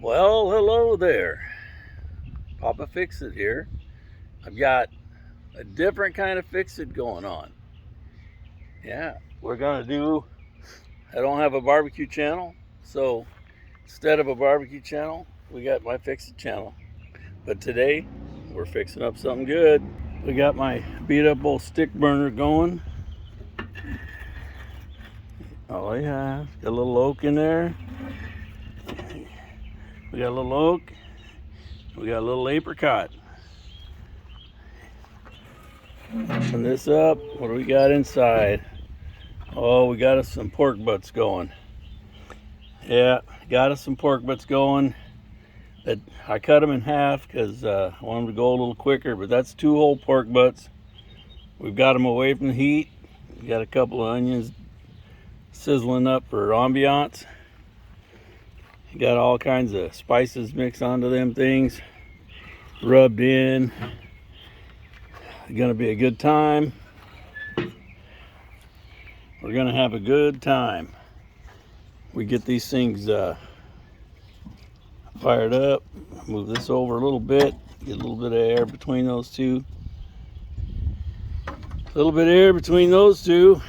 Well, hello there. Papa Fix It here. I've got a different kind of fix it going on. Yeah, I don't have a barbecue channel, so instead of a barbecue channel, we got my Fix It channel. But today, we're fixing up something good. We got my beat up old stick burner going. Oh yeah, got a little oak in there. We got a little oak. We got a little apricot. Open this up. What do we got inside? Oh, we got us some pork butts going. Yeah, got us some pork butts going. That I cut them in half because I want them to go a little quicker, but that's 2 whole pork butts. We've got them away from the heat. We got a couple of onions sizzling up for ambiance. Got all kinds of spices mixed onto them things, rubbed in. It's gonna be a good time. We're gonna have a good time. We get these things fired up. Move this over a little bit. Get a little bit of air between those two. A little bit of air between those two,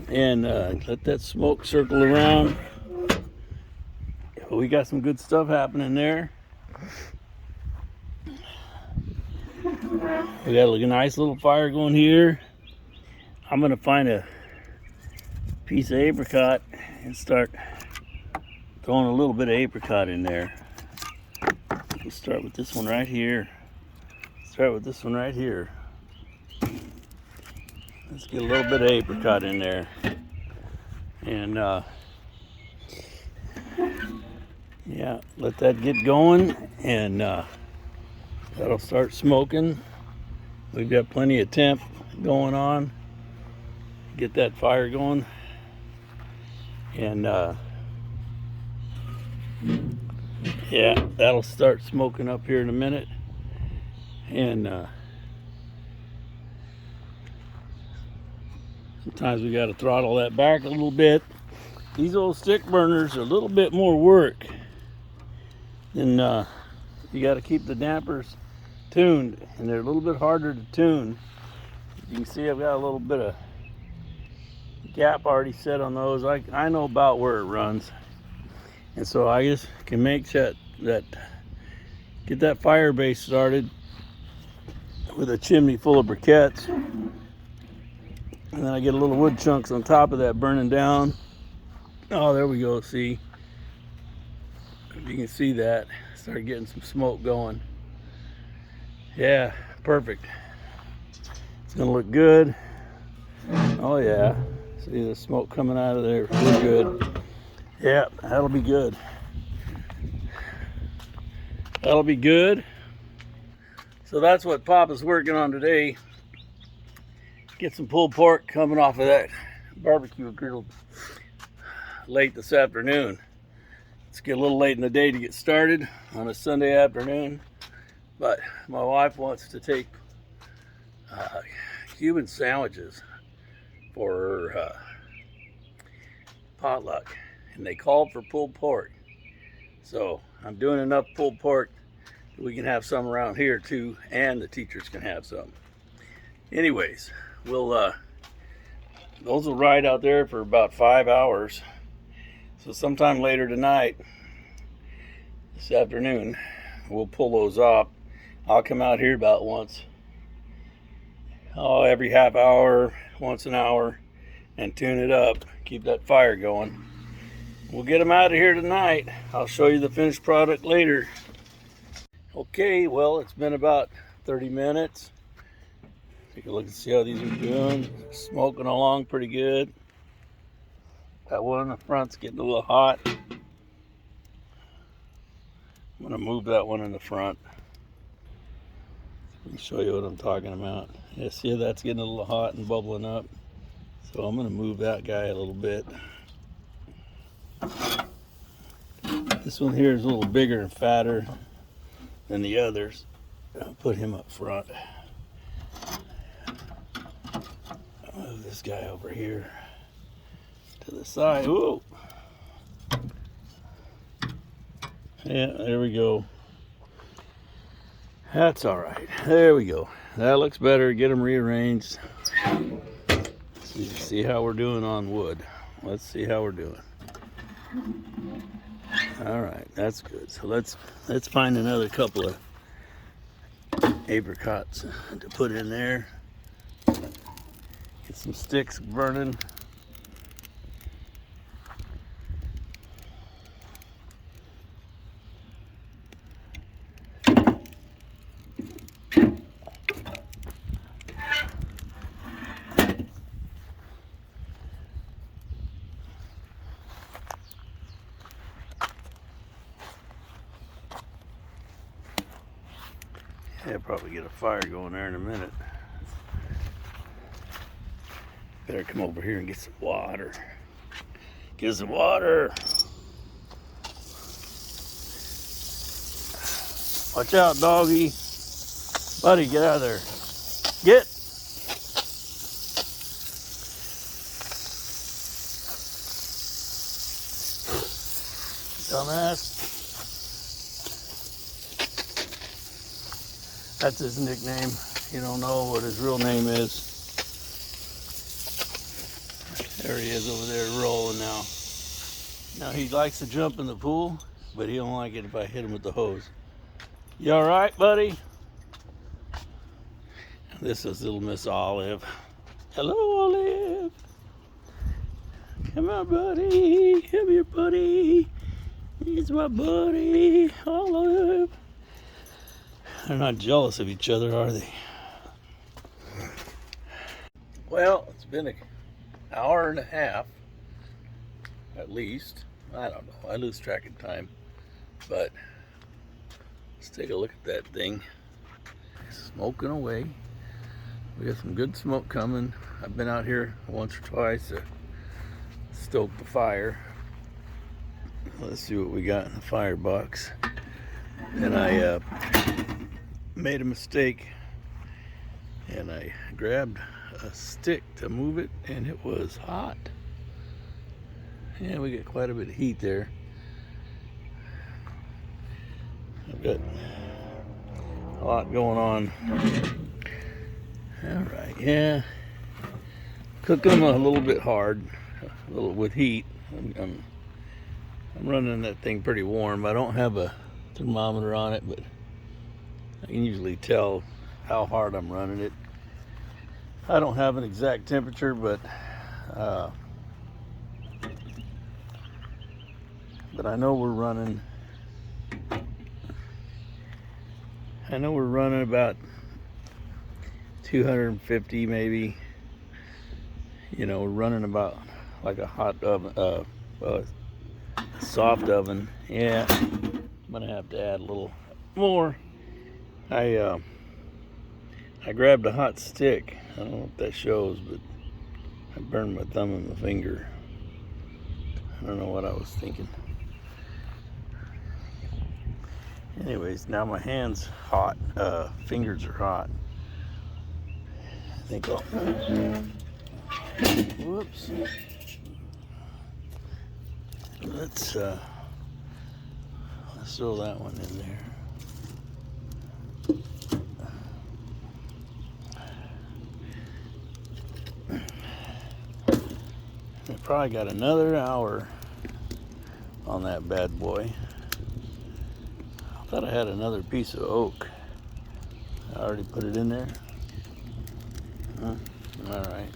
and let that smoke circle around. We got some good stuff happening there. We got a nice little fire going here. I'm gonna find a piece of apricot and start throwing a little bit of apricot in there. We'll start with this one right here. Let's get a little bit of apricot in there. And yeah, let that get going, and that'll start smoking. We've got plenty of temp going on. Get that fire going. And yeah, that'll start smoking up here in a minute. And sometimes we got to throttle that back a little bit. These old stick burners are a little bit more work. And you got to keep the dampers tuned, and they're a little bit harder to tune. You can see I've got a little bit of gap already set on those. I know about where it runs, and so I just can make that get that fire base started with a chimney full of briquettes, and then I get a little wood chunks on top of that burning down. Oh, there we go. See, if you can see that, start getting some smoke going. Yeah, perfect. It's gonna look good. Oh yeah, see the smoke coming out of there. We're good. Yeah, that'll be good. That'll be good. So that's what Papa's working on today. Get some pulled pork coming off of that barbecue grill late this afternoon. It's get a little late in the day to get started on a Sunday afternoon, but my wife wants to take Cuban sandwiches for her potluck, and they called for pulled pork. So I'm doing enough pulled pork that we can have some around here too, and the teachers can have some. Anyways, those will ride out there for about 5 hours. So sometime later tonight, this afternoon, we'll pull those off. I'll come out here about every half hour, once an hour, and tune it up, keep that fire going. We'll get them out of here tonight. I'll show you the finished product later. Okay, well, it's been about 30 minutes. Take a look and see how these are doing. Smoking along pretty good. That one in the front's getting a little hot. I'm gonna move that one in the front. Let me show you what I'm talking about. Yeah, see, that's getting a little hot and bubbling up. So I'm gonna move that guy a little bit. This one here is a little bigger and fatter than the others. I'll put him up front. I'll move this guy over here to the side. Ooh. Yeah, there we go. That's all right. There we go. That looks better. Get them rearranged. See how we're doing on wood. Let's see how we're doing. All right, that's good. So let's find another couple of apricots to put in there. Get some sticks burning. Yeah, probably get a fire going there in a minute. Better come over here and get some water. Get some water. Watch out, doggy. Buddy, get out of there. Get. Dumbass. That's his nickname. You don't know what his real name is. There he is over there rolling now. Now he likes to jump in the pool, but he don't like it if I hit him with the hose. You all right, buddy? This is little Miss Olive. Hello, Olive. Come on, buddy. Come here, buddy. He's my buddy, Olive. They're not jealous of each other, are they? Well, it's been an hour and a half, at least. I don't know. I lose track of time. But let's take a look at that thing. Smoking away. We got some good smoke coming. I've been out here once or twice to stoke the fire. Let's see what we got in the firebox. And I made a mistake, and I grabbed a stick to move it, and it was hot. Yeah, we got quite a bit of heat there. I've got a lot going on. All right, yeah. Cooking them a little bit hard, a little with heat. I'm running that thing pretty warm. I don't have a thermometer on it, but I can usually tell how hard I'm running it. I don't have an exact temperature, but I know we're running. About 250 maybe. You know, we're running about like a hot oven, soft oven. Yeah, I'm gonna have to add a little more. I grabbed a hot stick. I don't know if that shows, but I burned my thumb and my finger. I don't know what I was thinking. Anyways, now my hand's hot. Fingers are hot. I think I'll... Whoops. Let's throw that one in there. I probably got another hour on that bad boy. I thought I had another piece of oak. I already put it in there. Huh? All right.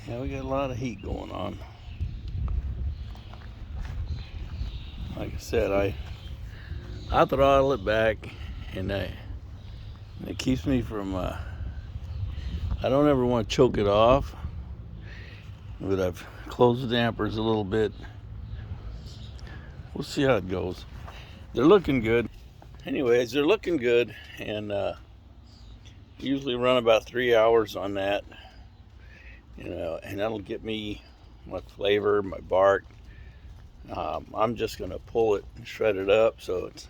Yeah, we got a lot of heat going on. Like I said, I throttle it back, and it keeps me from. I don't ever want to choke it off, but I've closed the dampers a little bit. We'll see how it goes. They're looking good. Anyways, they're looking good, and usually run about 3 hours on that. You know, and that'll get me my flavor, my bark. I'm just gonna pull it and shred it up, so it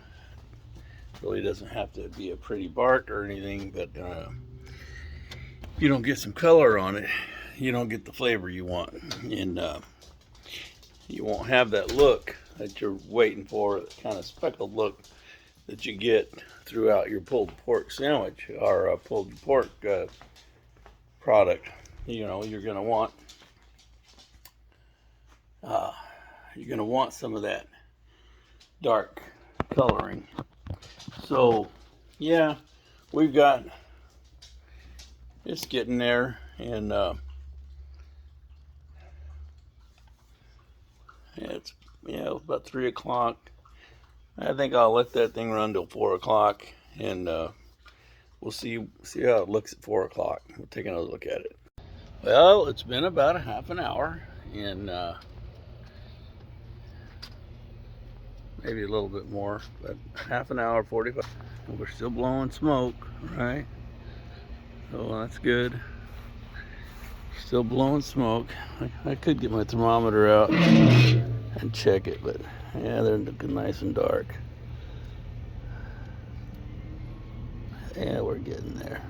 really doesn't have to be a pretty bark or anything, but if you don't get some color on it, you don't get the flavor you want. And you won't have that look that you're waiting for, that kind of speckled look that you get throughout your pulled pork sandwich or pulled pork product. You know, you're gonna want some of that dark coloring. So yeah, we've got, it's getting there, and it's about 3 o'clock. I think I'll let that thing run till 4 o'clock, and we'll see how it looks at 4 o'clock. We'll take another look at it. Well, it's been about a half an hour, and maybe a little bit more, but half an hour, 45. And we're still blowing smoke, right? So that's good. Still blowing smoke. I could get my thermometer out and check it, but yeah, they're looking nice and dark. Yeah, we're getting there.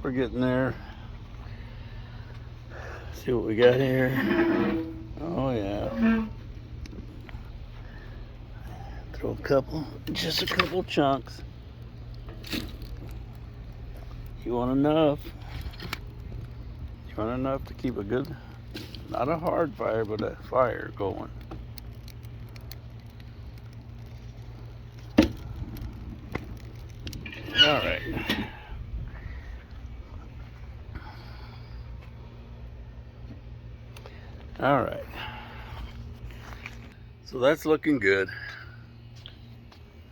We're getting there. See what we got here. Oh yeah. Throw just a couple chunks. You want enough. You want enough to keep a good, not a hard fire, but a fire going. All right. All right. So that's looking good.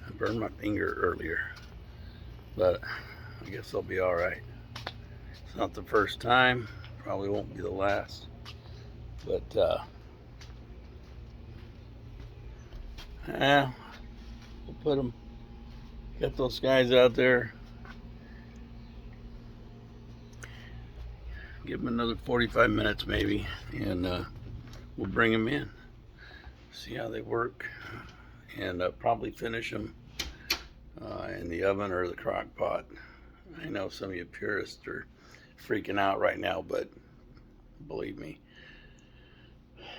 I burned my finger earlier, but I guess I'll be all right. It's not the first time, probably won't be the last, but we'll put them, get those guys out there, give them another 45 minutes maybe, and we'll bring them in, see how they work, and probably finish them in the oven or the crock pot. I know some of you purists are freaking out right now, but believe me,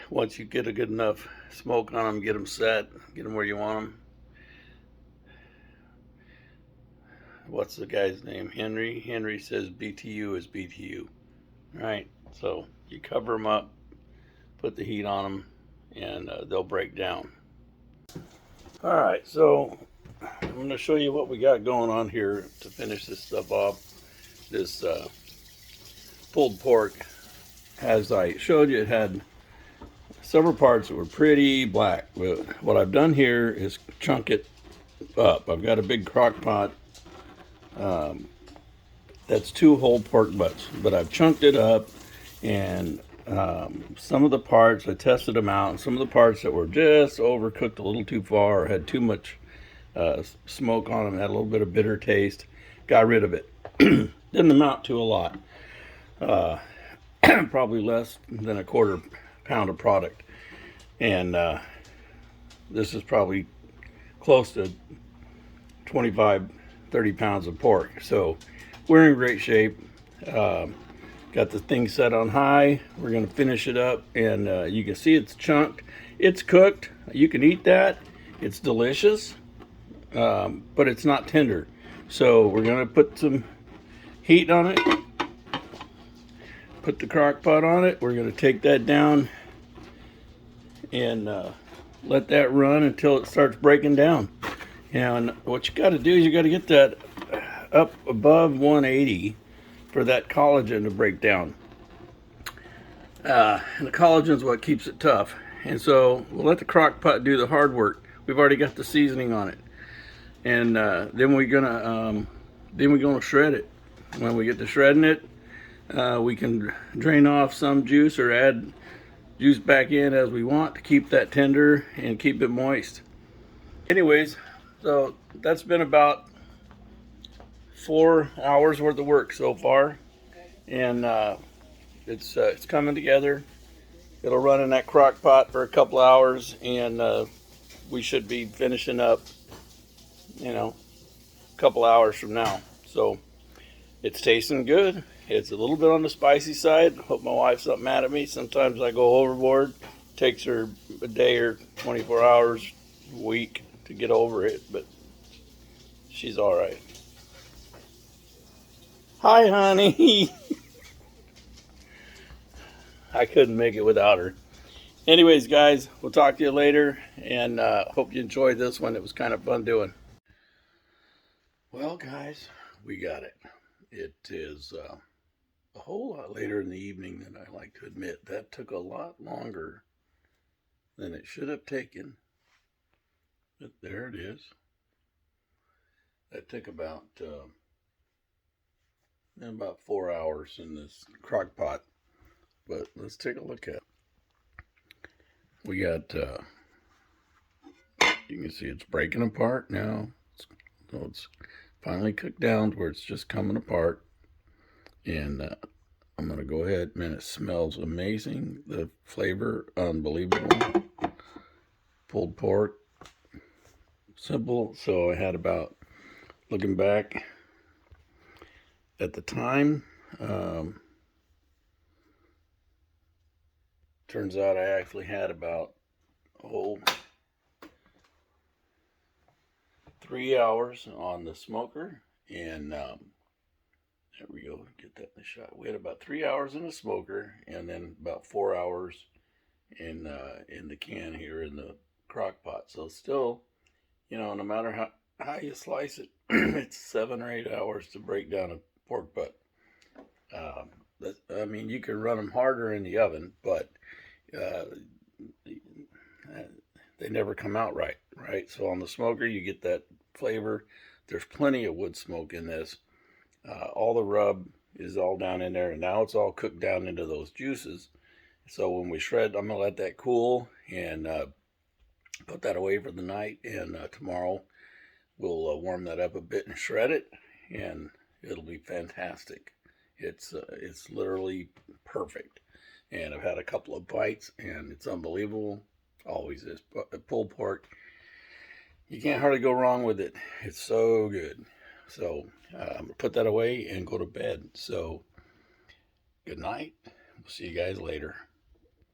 once you get a good enough smoke on them, get them set, get them where you want them. What's the guy's name? Henry? Henry says BTU is BTU. Right? So you cover them up, put the heat on them, and they'll break down. All right, so I'm going to show you what we got going on here to finish this stuff off. This pulled pork, as I showed you, it had several parts that were pretty black. But what I've done here is chunk it up. I've got a big crock pot that's 2 whole pork butts, but I've chunked it up, and some of the parts, I tested them out, and some of the parts that were just overcooked a little too far or had too much smoke on them, had a little bit of bitter taste, got rid of it. Didn't amount to a lot. Probably less than a quarter pound of product. And this is probably close to 25, 30 pounds of pork. So we're in great shape. Got the thing set on high. We're going to finish it up, and you can see it's chunked. It's cooked. You can eat that. It's delicious, but it's not tender. So we're going to put some heat on it. Put the crock pot on it. We're going to take that down and let that run until it starts breaking down. And what you got to do is you got to get that up above 180 for that collagen to break down. And the collagen is what keeps it tough. And so we'll let the crock pot do the hard work. We've already got the seasoning on it, and then we're gonna shred it. When we get to shredding it, we can drain off some juice or add juice back in as we want to keep that tender and keep it moist. Anyways, so that's been about 4 hours worth of work so far, and it's coming together. It'll run in that crock pot for a couple hours, and we should be finishing up, a couple hours from now. So it's tasting good, It's a little bit on the spicy side. Hope my wife's not mad at me. Sometimes I go overboard. Takes her a day or 24 hours, a week to get over it, but she's all right. Hi, honey. I couldn't make it without her. Anyways, guys, we'll talk to you later, and hope you enjoyed this one. It was kind of fun doing. Well, guys, we got it. It is a whole lot later in the evening than I like to admit. That took a lot longer than it should have taken. But there it is. That took about 4 hours in this crock pot. But let's take a look at it. We got, you can see it's breaking apart now. So it's finally cooked down to where it's just coming apart. And I'm going to go ahead. Man, it smells amazing. The flavor, unbelievable. Pulled pork. Simple. So I had about, looking back at the time, turns out I actually had about 3 hours on the smoker, and there we go, get that in the shot. We had about 3 hours in the smoker, and then about 4 hours in the can here in the crock pot. So still, no matter how you slice it, it's 7 or 8 hours to break down a pork butt. I mean, you can run them harder in the oven, but they never come out right? So on the smoker, you get that flavor. There's plenty of wood smoke in this. All the rub is all down in there, and now it's all cooked down into those juices. So when we shred, I'm gonna let that cool and put that away for the night, and tomorrow we'll warm that up a bit and shred it, and it'll be fantastic. It's literally perfect, and I've had a couple of bites, and it's unbelievable. Always is. Pulled pork, you can't hardly go wrong with it. It's so good. So I'm gonna put that away and go to bed. So good night. We'll see you guys later.